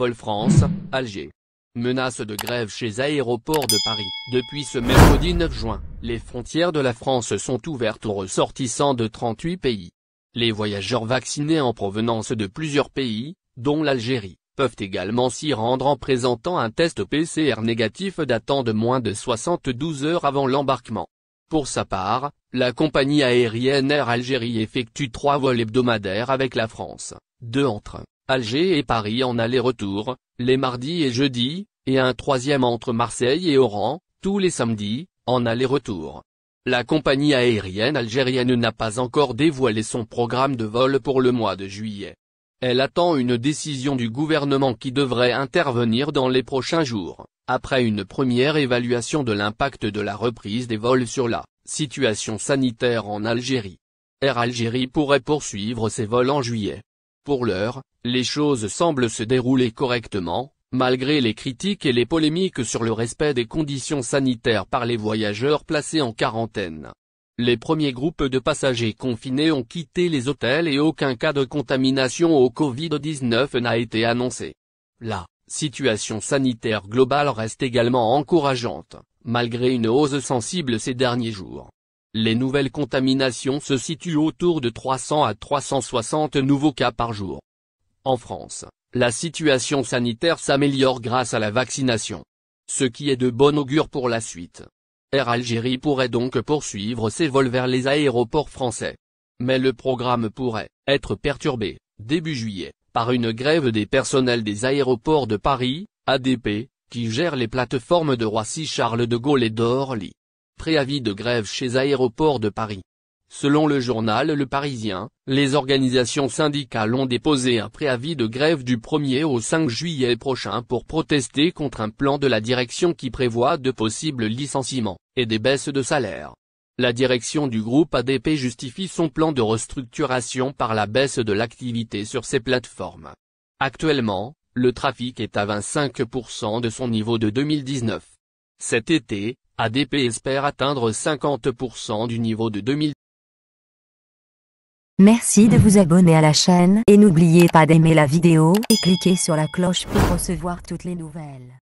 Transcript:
vol France, Alger. Menace de grève chez Aéroports de Paris. Depuis ce mercredi 9 juin, les frontières de la France sont ouvertes aux ressortissants de 38 pays. Les voyageurs vaccinés en provenance de plusieurs pays, dont l'Algérie, peuvent également s'y rendre en présentant un test PCR négatif datant de moins de 72 heures avant l'embarquement. Pour sa part, la compagnie aérienne Air Algérie effectue 3 vols hebdomadaires avec la France, 2 entre Alger et Paris en aller-retour, les mardis et jeudis, et un 3e entre Marseille et Oran, tous les samedis, en aller-retour. La compagnie aérienne algérienne n'a pas encore dévoilé son programme de vol pour le mois de juillet. Elle attend une décision du gouvernement qui devrait intervenir dans les prochains jours, après une première évaluation de l'impact de la reprise des vols sur la situation sanitaire en Algérie. Air Algérie pourrait poursuivre ses vols en juillet. Pour l'heure, les choses semblent se dérouler correctement, malgré les critiques et les polémiques sur le respect des conditions sanitaires par les voyageurs placés en quarantaine. Les premiers groupes de passagers confinés ont quitté les hôtels et aucun cas de contamination au Covid-19 n'a été annoncé. La situation sanitaire globale reste également encourageante, malgré une hausse sensible ces derniers jours. Les nouvelles contaminations se situent autour de 300 à 360 nouveaux cas par jour. En France, la situation sanitaire s'améliore grâce à la vaccination. Ce qui est de bon augure pour la suite. Air Algérie pourrait donc poursuivre ses vols vers les aéroports français. Mais le programme pourrait être perturbé, début juillet, par une grève des personnels des aéroports de Paris, ADP, qui gère les plateformes de Roissy-Charles de Gaulle et d'Orly. Préavis de grève chez Aéroports de Paris. Selon le journal Le Parisien, les organisations syndicales ont déposé un préavis de grève du 1er au 5 juillet prochain pour protester contre un plan de la direction qui prévoit de possibles licenciements et des baisses de salaire. La direction du groupe ADP justifie son plan de restructuration par la baisse de l'activité sur ces plateformes. Actuellement, le trafic est à 25% de son niveau de 2019. Cet été, ADP espère atteindre 50% du niveau de 2019. Merci de vous abonner à la chaîne et n'oubliez pas d'aimer la vidéo et cliquer sur la cloche pour recevoir toutes les nouvelles.